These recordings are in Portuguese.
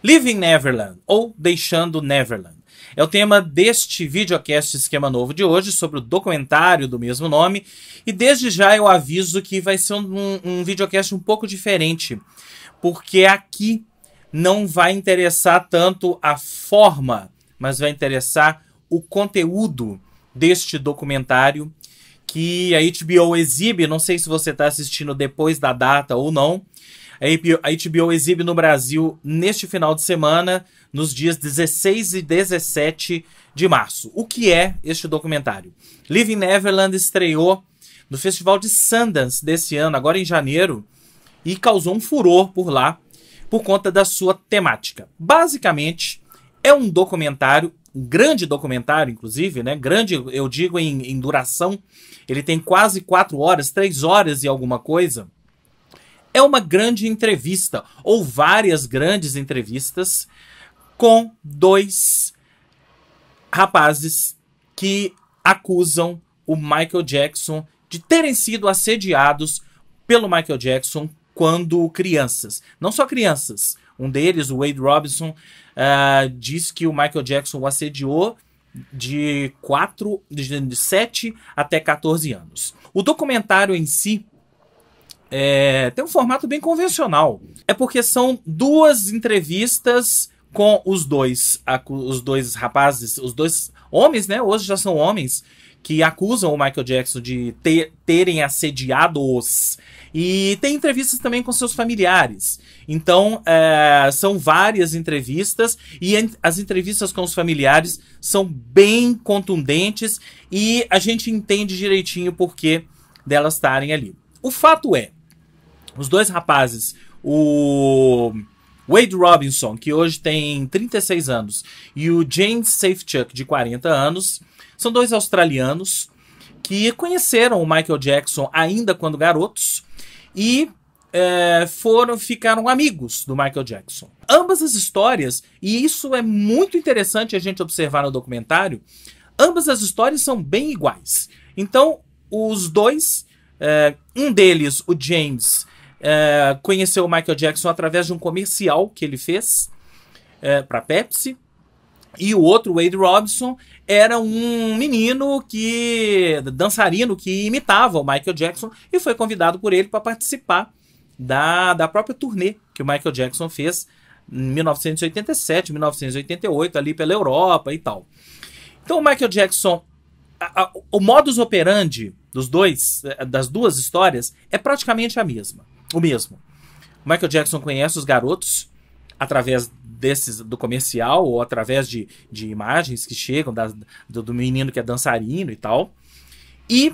Leaving Neverland, ou Deixando Neverland. É o tema deste videocast Esquema Novo de hoje, sobre o documentário do mesmo nome. E desde já eu aviso que vai ser um videocast um pouco diferente, porque aqui não vai interessar tanto a forma, mas vai interessar o conteúdo deste documentário que a HBO exibe. Não sei se você está assistindo depois da data ou não. A HBO exibe no Brasil neste final de semana, nos dias 16 e 17 de março. O que é este documentário? Leaving Neverland estreou no Festival de Sundance desse ano, agora em janeiro, e causou um furor por lá, por conta da sua temática. Basicamente, é um documentário, um grande documentário, inclusive, né? Grande, eu digo, em duração. Ele tem quase 4 horas, 3 horas e alguma coisa. É uma grande entrevista, ou várias grandes entrevistas, com 2 rapazes que acusam o Michael Jackson de terem sido assediados pelo Michael Jackson quando crianças. Não só crianças. Um deles, o Wade Robson, diz que o Michael Jackson o assediou de 7 até 14 anos. O documentário em si tem um formato bem convencional. É porque são 2 entrevistas com os dois rapazes, os 2 homens, né? Hoje já são homens, que acusam o Michael Jackson de terem assediado-os. E tem entrevistas também com seus familiares. Então, são várias entrevistas, e as entrevistas com os familiares são bem contundentes, e a gente entende direitinho o porquê delas estarem ali. O fato é, os 2 rapazes, o Wade Robson, que hoje tem 36 anos, e o James Safechuck, de 40 anos, são 2 australianos que conheceram o Michael Jackson ainda quando garotos e ficaram amigos do Michael Jackson. Ambas as histórias, e isso é muito interessante a gente observar no documentário, ambas as histórias são bem iguais. Então, os 2, um deles, o James, conheceu o Michael Jackson através de um comercial que ele fez para Pepsi. E o outro, Wade Robson, era um menino dançarino que imitava o Michael Jackson e foi convidado por ele para participar da própria turnê que o Michael Jackson fez em 1987, 1988, ali pela Europa e tal. Então o Michael Jackson, o modus operandi das 2 histórias é praticamente o mesmo. O Michael Jackson conhece os garotos através do comercial, ou através de imagens que chegam do menino que é dançarino e tal. E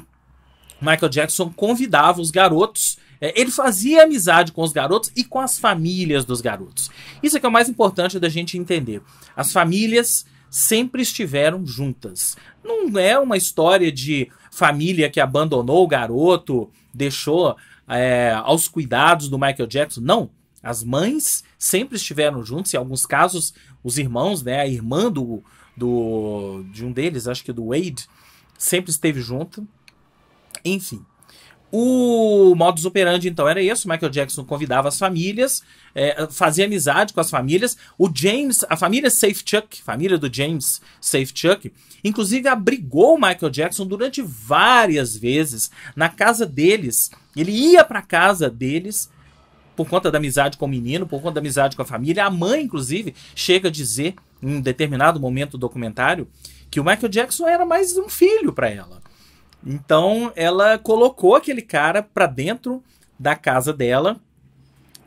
Michael Jackson convidava os garotos, ele fazia amizade com os garotos e com as famílias dos garotos. Isso é que é o mais importante da gente entender. As famílias sempre estiveram juntas. Não é uma história de família que abandonou o garoto, deixou aos cuidados do Michael Jackson. Não. As mães sempre estiveram juntos, em alguns casos, os irmãos, né? A irmã de um deles, acho que do Wade, sempre esteve junto. Enfim. O modus operandi, então, era esse. O Michael Jackson convidava as famílias, fazia amizade com as famílias. O James, a família Safechuck, família do James Safechuck, inclusive abrigou o Michael Jackson durante várias vezes na casa deles. Ele ia para a casa deles por conta da amizade com o menino, por conta da amizade com a família. A mãe, inclusive, chega a dizer, em um determinado momento do documentário, que o Michael Jackson era mais um filho para ela. Então, ela colocou aquele cara para dentro da casa dela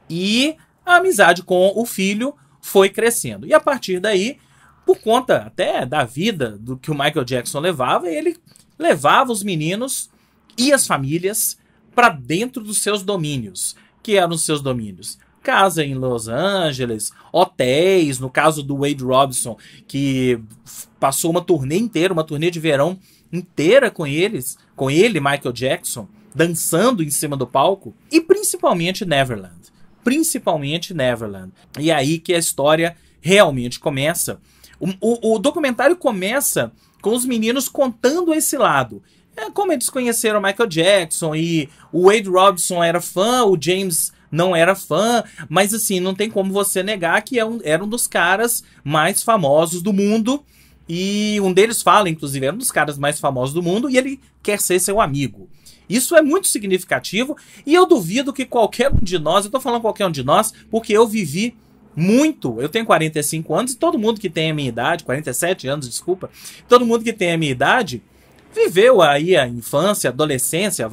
e a amizade com o filho foi crescendo. E a partir daí, por conta até da vida do que o Michael Jackson levava, ele levava os meninos e as famílias para dentro dos seus domínios. Que eram os seus domínios? Casa em Los Angeles, hotéis, no caso do Wade Robson, que passou uma turnê inteira, uma turnê de verão inteira com ele, Michael Jackson, dançando em cima do palco, e principalmente Neverland. E aí que a história realmente começa. O documentário começa com os meninos contando esse lado. Como eles conheceram o Michael Jackson, e o Wade Robson era fã, o James não era fã, mas assim, não tem como você negar que era um dos caras mais famosos do mundo, e um deles fala, inclusive, era um dos caras mais famosos do mundo, e ele quer ser seu amigo. Isso é muito significativo, e eu duvido que qualquer um de nós, eu tô falando qualquer um de nós, porque eu vivi muito, eu tenho 45 anos, e todo mundo que tem a minha idade, 47 anos, desculpa, todo mundo que tem a minha idade, viveu aí a infância, a adolescência,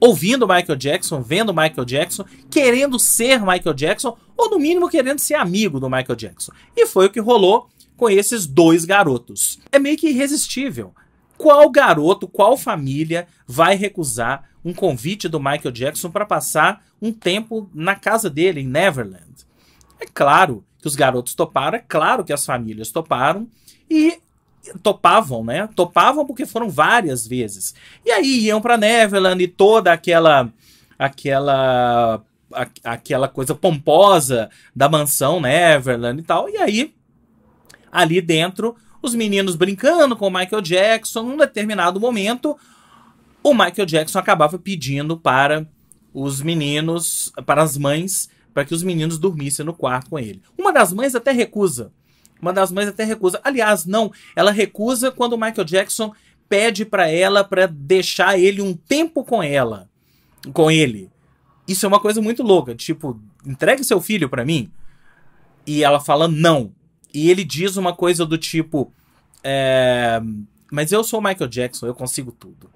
ouvindo Michael Jackson, vendo Michael Jackson, querendo ser Michael Jackson, ou no mínimo querendo ser amigo do Michael Jackson. E foi o que rolou com esses dois garotos. É meio que irresistível. Qual garoto, qual família vai recusar um convite do Michael Jackson para passar um tempo na casa dele, em Neverland? É claro que os garotos toparam, é claro que as famílias toparam, e topavam, né? Topavam porque foram várias vezes. E aí iam para Neverland e toda aquela coisa pomposa da mansão Neverland e tal. E aí, ali dentro, os meninos brincando com o Michael Jackson. Num determinado momento, o Michael Jackson acabava pedindo para os meninos, para as mães, para que os meninos dormissem no quarto com ele. Uma das mães até recusa. Aliás, não, ela recusa quando o Michael Jackson pede pra ela pra deixar ele um tempo com ele. Isso é uma coisa muito louca, tipo, entregue seu filho pra mim. E ela fala não. E ele diz uma coisa do tipo, mas eu sou o Michael Jackson, eu consigo tudo.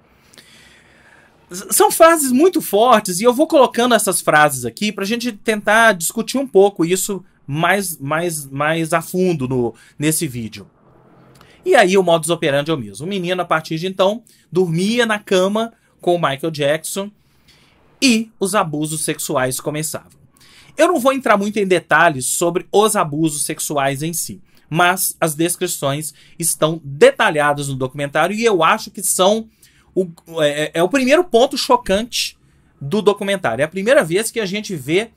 São frases muito fortes, e eu vou colocando essas frases aqui pra gente tentar discutir um pouco isso mais a fundo nesse vídeo. E aí o modus operandi é o mesmo. O menino, a partir de então, dormia na cama com o Michael Jackson e os abusos sexuais começavam. Eu não vou entrar muito em detalhes sobre os abusos sexuais em si, mas as descrições estão detalhadas no documentário e eu acho que são o primeiro ponto chocante do documentário. É a primeira vez que a gente vê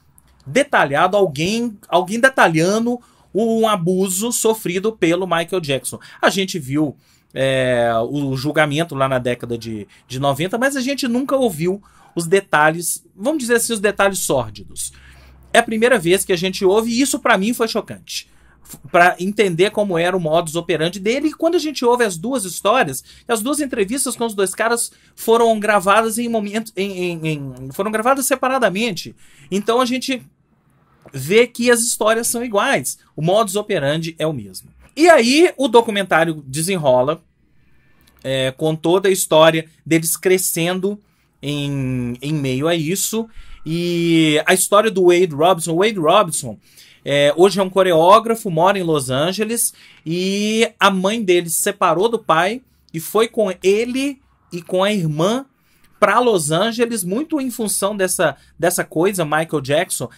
detalhado alguém detalhando um abuso sofrido pelo Michael Jackson. A gente viu o julgamento lá na década de 90, mas a gente nunca ouviu os detalhes, vamos dizer assim, os detalhes sórdidos. É a primeira vez que a gente ouve, e isso pra mim foi chocante, para entender como era o modus operandi dele. E quando a gente ouve as duas histórias, as duas entrevistas com os dois caras foram gravadas foram gravadas separadamente. Então a gente vê que as histórias são iguais, o modus operandi é o mesmo. E aí o documentário desenrola com toda a história deles crescendo em meio a isso. E a história do Wade Robson. O Wade Robson hoje é um coreógrafo, mora em Los Angeles, e a mãe dele se separou do pai e foi com ele e com a irmã para Los Angeles, muito em função dessa coisa Michael Jackson,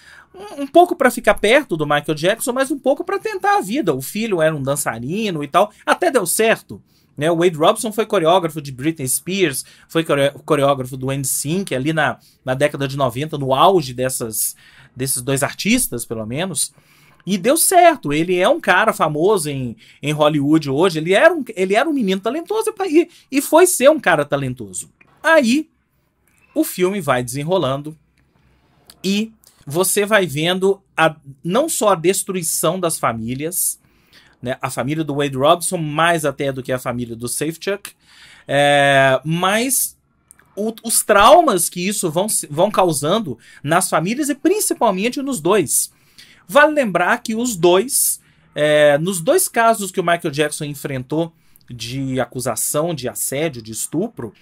um pouco para ficar perto do Michael Jackson, mas um pouco para tentar a vida. O filho era um dançarino e tal, até deu certo. Né? O Wade Robson foi coreógrafo de Britney Spears, foi coreógrafo do NSYNC ali na década de 90, no auge desses dois artistas, pelo menos. E deu certo, ele é um cara famoso em Hollywood hoje, ele era um menino talentoso e foi ser um cara talentoso. Aí, o filme vai desenrolando e você vai vendo não só a destruição das famílias, né, a família do Wade Robson, mais até do que a família do Safechuck, mas os traumas que isso vão causando nas famílias e principalmente nos dois. Vale lembrar que os dois, nos dois casos que o Michael Jackson enfrentou de acusação, de assédio, de estupro,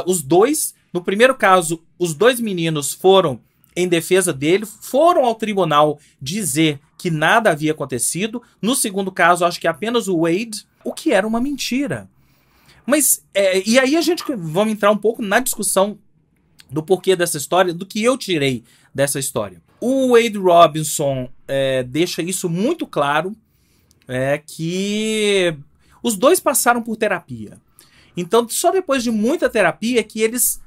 os dois, no primeiro caso, os dois meninos foram em defesa dele, foram ao tribunal dizer que nada havia acontecido. No segundo caso, acho que apenas o Wade, o que era uma mentira. Mas, e aí vamos entrar um pouco na discussão do porquê dessa história, do que eu tirei dessa história. O Wade Robson deixa isso muito claro, que os dois passaram por terapia. Então, só depois de muita terapia que eles,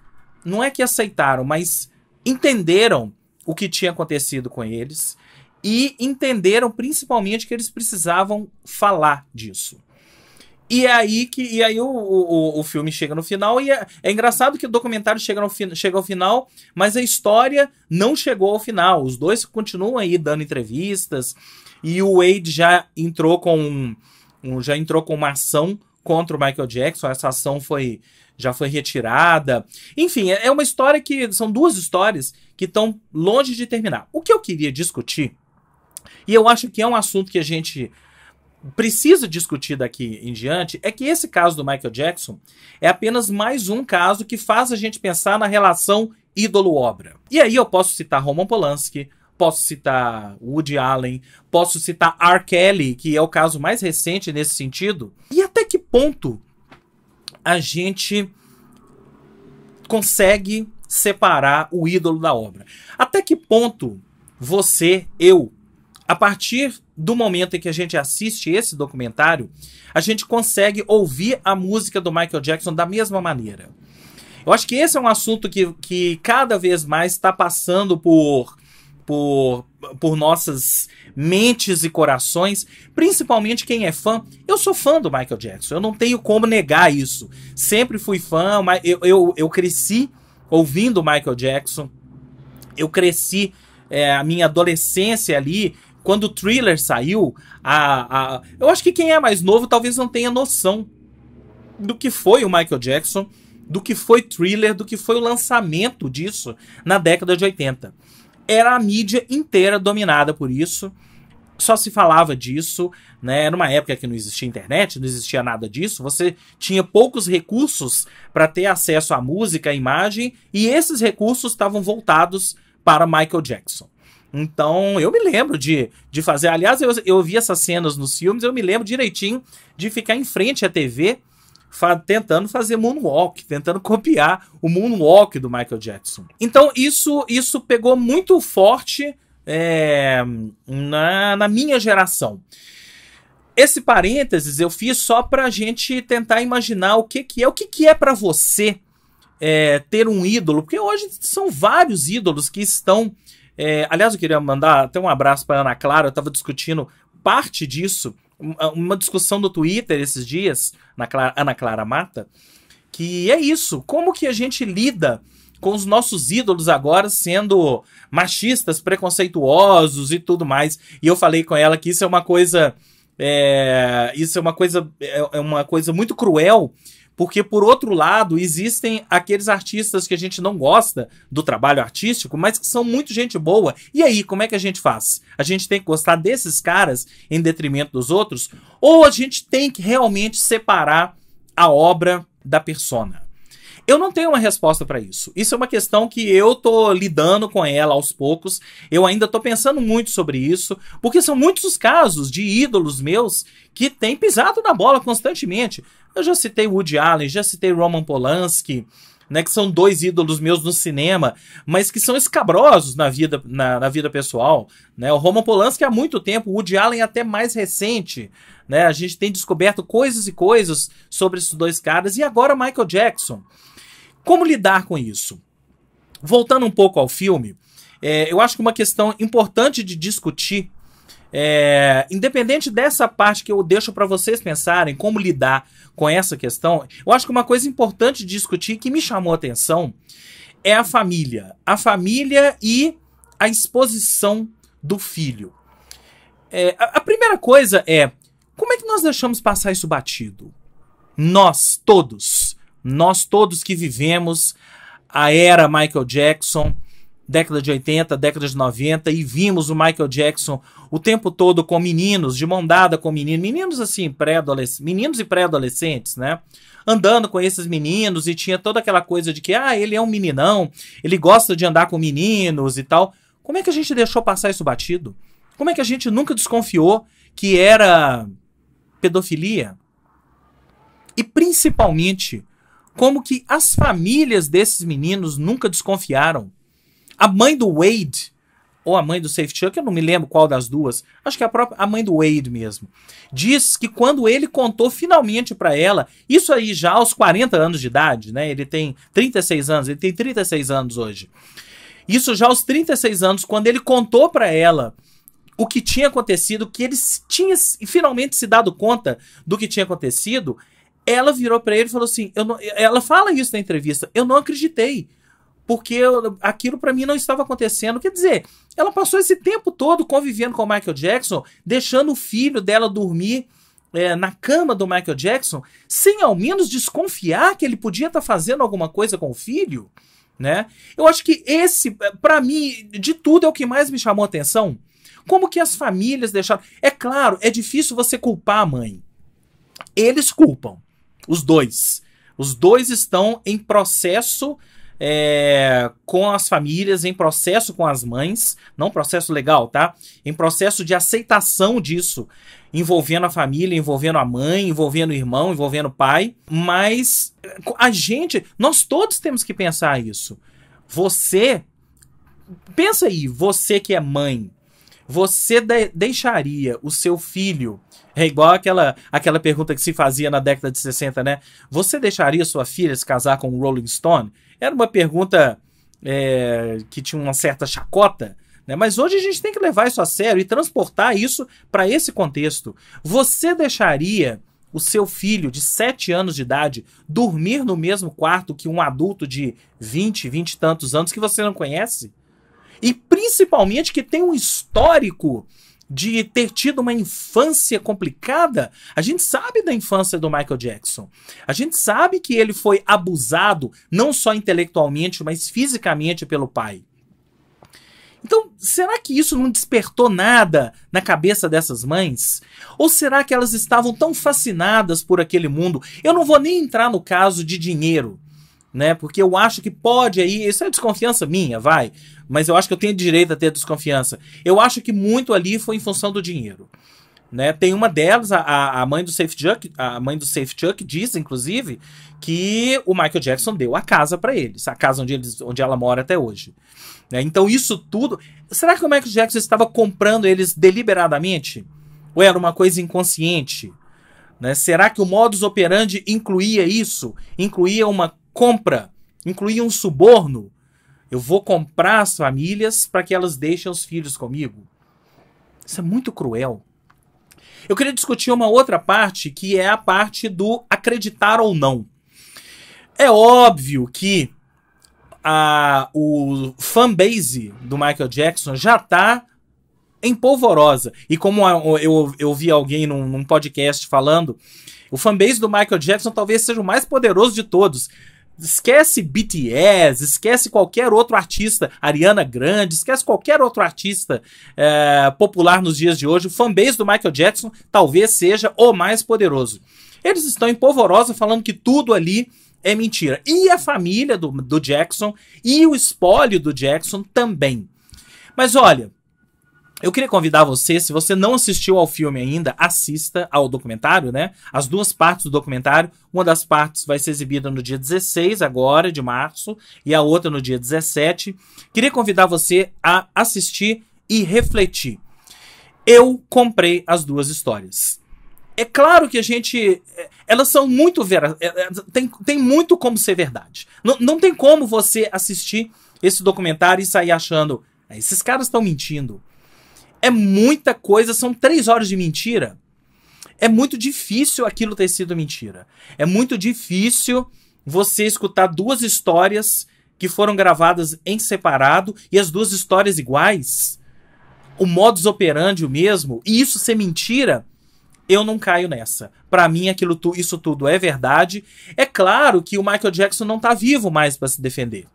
não é que aceitaram, mas entenderam o que tinha acontecido com eles e entenderam principalmente que eles precisavam falar disso. E aí o filme chega no final e é engraçado que o documentário chega ao final, mas a história não chegou ao final. Os dois continuam aí dando entrevistas e o Wade já entrou com uma ação contra o Michael Jackson. Essa ação já foi retirada. Enfim, é uma história são duas histórias que estão longe de terminar. O que eu queria discutir, e eu acho que é um assunto que a gente precisa discutir daqui em diante, é que esse caso do Michael Jackson é apenas mais um caso que faz a gente pensar na relação ídolo-obra. E aí eu posso citar Roman Polanski, posso citar Woody Allen, posso citar R. Kelly, que é o caso mais recente nesse sentido. E até que ponto a gente consegue separar o ídolo da obra? Até que ponto você, eu, a partir do momento em que a gente assiste esse documentário, a gente consegue ouvir a música do Michael Jackson da mesma maneira? Eu acho que esse é um assunto que cada vez mais está passando por nossas mentes e corações, principalmente quem é fã. Eu sou fã do Michael Jackson, eu não tenho como negar isso. Sempre fui fã, mas eu cresci ouvindo Michael Jackson, eu cresci a minha adolescência ali. Quando o Thriller saiu, eu acho que quem é mais novo talvez não tenha noção do que foi o Michael Jackson, do que foi Thriller, do que foi o lançamento disso na década de 80. Era a mídia inteira dominada por isso, só se falava disso, né? Era uma época que não existia internet, não existia nada disso, você tinha poucos recursos para ter acesso à música, à imagem, e esses recursos estavam voltados para Michael Jackson. Então, eu me lembro de fazer... Aliás, eu vi essas cenas nos filmes, eu me lembro direitinho de ficar em frente à TV tentando fazer moonwalk, tentando copiar o moonwalk do Michael Jackson. Então, isso pegou muito forte na minha geração. Esse parênteses eu fiz só pra gente tentar imaginar o que é pra você ter um ídolo, porque hoje são vários ídolos que estão... aliás, eu queria mandar até um abraço para Ana Clara. Eu estava discutindo parte disso, uma discussão no Twitter esses dias, Ana Clara Mata, que é isso, como que a gente lida com os nossos ídolos agora sendo machistas, preconceituosos e tudo mais. E eu falei com ela que isso é uma coisa muito cruel, porque, por outro lado, existem aqueles artistas que a gente não gosta do trabalho artístico, mas que são muito gente boa. E aí, como é que a gente faz? A gente tem que gostar desses caras em detrimento dos outros? Ou a gente tem que realmente separar a obra da persona? Eu não tenho uma resposta para isso. Isso é uma questão que eu tô lidando com ela aos poucos. Eu ainda tô pensando muito sobre isso, porque são muitos os casos de ídolos meus que têm pisado na bola constantemente. Eu já citei Woody Allen, já citei Roman Polanski, né, que são dois ídolos meus no cinema, mas que são escabrosos na vida pessoal, né? O Roman Polanski há muito tempo, o Woody Allen até mais recente, né? A gente tem descoberto coisas e coisas sobre esses dois caras, e agora Michael Jackson. Como lidar com isso? Voltando um pouco ao filme, eu acho que uma questão importante de discutir, independente dessa parte que eu deixo para vocês pensarem, como lidar com essa questão, eu acho que uma coisa importante de discutir que me chamou a atenção é a família. A família e a exposição do filho. A primeira coisa é, como é que nós deixamos passar isso batido? Nós todos que vivemos a era Michael Jackson, década de 80, década de 90, e vimos o Michael Jackson o tempo todo com meninos, de mão dada com meninos assim, meninos e pré-adolescentes, né? Andando com esses meninos, e tinha toda aquela coisa de que, ele é um meninão, ele gosta de andar com meninos e tal. Como é que a gente deixou passar isso batido? Como é que a gente nunca desconfiou que era pedofilia? E principalmente, como que as famílias desses meninos nunca desconfiaram? A mãe do Wade, ou a mãe do Safe Chuck, eu não me lembro qual das duas, acho que a mãe do Wade mesmo, diz que quando ele contou finalmente pra ela, isso aí já aos 40 anos de idade, né? Ele tem 36 anos, ele tem 36 anos hoje. Isso já aos 36 anos, quando ele contou pra ela o que tinha acontecido, que ele tinha finalmente se dado conta do que tinha acontecido, ela virou pra ele e falou assim, ela fala isso na entrevista, eu não acreditei, porque aquilo pra mim não estava acontecendo. Quer dizer, ela passou esse tempo todo convivendo com o Michael Jackson, deixando o filho dela dormir na cama do Michael Jackson, sem ao menos desconfiar que ele podia estar fazendo alguma coisa com o filho, né? Eu acho que esse, pra mim, de tudo é o que mais me chamou a atenção. Como que as famílias deixaram... É claro, é difícil você culpar a mãe. Eles culpam, os dois. Os dois estão em processo com as famílias, em processo com as mães, não processo legal, tá? Em processo de aceitação disso, envolvendo a família, envolvendo a mãe, envolvendo o irmão, envolvendo o pai, mas nós todos temos que pensar isso. Pensa aí, você que é mãe, você deixaria o seu filho, é igual aquela pergunta que se fazia na década de 60, né? Você deixaria sua filha se casar com um Rolling Stone? Era uma pergunta que tinha uma certa chacota, né? Mas hoje a gente tem que levar isso a sério e transportar isso para esse contexto. Você deixaria o seu filho de 7 anos de idade dormir no mesmo quarto que um adulto de 20 e tantos anos que você não conhece? E principalmente que tem um histórico de ter tido uma infância complicada. A gente sabe da infância do Michael Jackson. A gente sabe que ele foi abusado, não só intelectualmente, mas fisicamente pelo pai. Então, será que isso não despertou nada na cabeça dessas mães? Ou será que elas estavam tão fascinadas por aquele mundo? Eu não vou nem entrar no caso de dinheiro, né? Porque eu acho que pode aí, isso é desconfiança minha, mas eu acho que eu tenho direito a ter desconfiança. Eu acho que muito ali foi em função do dinheiro, né? Tem uma delas, a mãe do Safe Chuck diz, inclusive, que o Michael Jackson deu a casa para eles, a casa onde ela mora até hoje, né? Então isso tudo, será que o Michael Jackson estava comprando eles deliberadamente? Ou era uma coisa inconsciente, né? Será que o modus operandi incluía isso? Incluía uma compra, incluía um suborno? Eu vou comprar as famílias para que elas deixem os filhos comigo? Isso é muito cruel. Eu queria discutir uma outra parte, que é a parte do acreditar ou não. É óbvio que o fanbase do Michael Jackson já está em polvorosa. E como eu vi alguém num podcast falando, o fanbase do Michael Jackson talvez seja o mais poderoso de todos. Esquece BTS, esquece qualquer outro artista, Ariana Grande, esquece qualquer outro artista popular nos dias de hoje. O fanbase do Michael Jackson talvez seja o mais poderoso. Eles estão em polvorosa falando que tudo ali é mentira. E a família do Jackson e o espólio do Jackson também. Mas olha, eu queria convidar você, se você não assistiu ao filme ainda, assista ao documentário, né? As duas partes do documentário. Uma das partes vai ser exibida no dia 16 agora, de março, e a outra no dia 17. Queria convidar você a assistir e refletir. Eu comprei as duas histórias. É claro que elas são muito tem muito como ser verdade. Não tem como você assistir esse documentário e sair achando, esses caras estão mentindo. É muita coisa, são 3 horas de mentira. É muito difícil aquilo ter sido mentira. É muito difícil você escutar duas histórias que foram gravadas em separado e as duas histórias iguais. O modus operandi o mesmo. E isso ser mentira, eu não caio nessa. Pra mim, isso tudo é verdade. É claro que o Michael Jackson não tá vivo mais para se defender.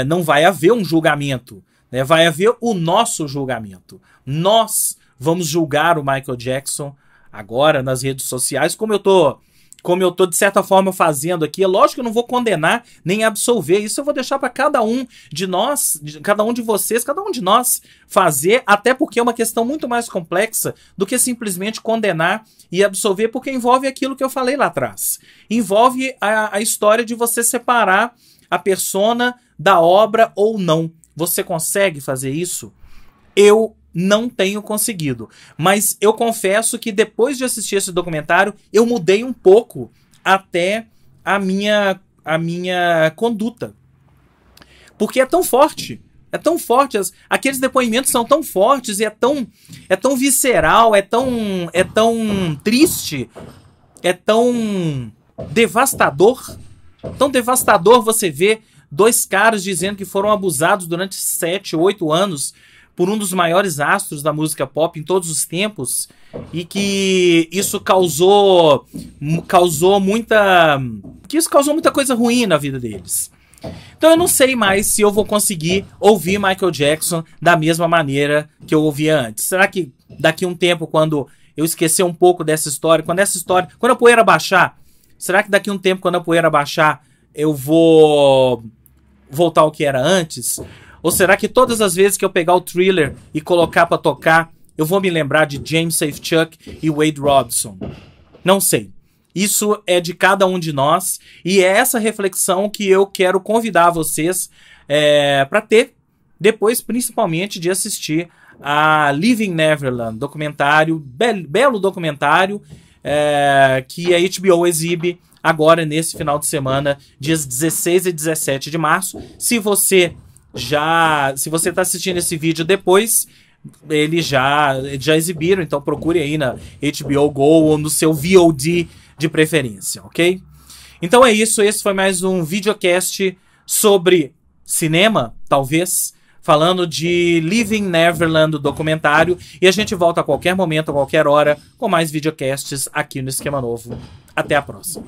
Não vai haver um julgamento. Né? Vai haver o nosso julgamento. Nós vamos julgar o Michael Jackson agora nas redes sociais, como eu tô de certa forma fazendo aqui. É lógico que eu não vou condenar nem absolver. Isso eu vou deixar para cada um de nós, cada um de vocês, cada um de nós fazer, até porque é uma questão muito mais complexa do que simplesmente condenar e absolver, porque envolve aquilo que eu falei lá atrás. Envolve a história de você separar a persona da obra ou não. Você consegue fazer isso? Eu não tenho conseguido. Mas eu confesso que depois de assistir esse documentário, eu mudei um pouco até a minha conduta. Porque é tão forte. É tão forte, aqueles depoimentos são tão fortes e é tão visceral, é tão triste, é tão devastador. Tão devastador você ver dois caras dizendo que foram abusados durante 7, 8 anos por um dos maiores astros da música pop em todos os tempos e que isso causou muita coisa ruim na vida deles. Então eu não sei mais se eu vou conseguir ouvir Michael Jackson da mesma maneira que eu ouvia antes. Será que daqui a um tempo, quando eu esquecer um pouco dessa história, quando a poeira baixar, será que daqui a um tempo, quando a poeira baixar, eu vou voltar ao que era antes? Ou será que todas as vezes que eu pegar o Thriller e colocar pra tocar, eu vou me lembrar de James Safechuck e Wade Robson? Não sei. Isso é de cada um de nós e é essa reflexão que eu quero convidar vocês para ter depois, principalmente, de assistir a Living Neverland, documentário, belo documentário que a HBO exibe agora nesse final de semana, dias 16 e 17 de março. Se você está assistindo esse vídeo depois, eles já exibiram, então procure aí na HBO Go ou no seu VOD de preferência, ok? Então é isso, esse foi mais um videocast sobre cinema, talvez, falando de Living Neverland, do documentário, e a gente volta a qualquer momento, a qualquer hora, com mais videocasts aqui no Esquema Novo. Até a próxima.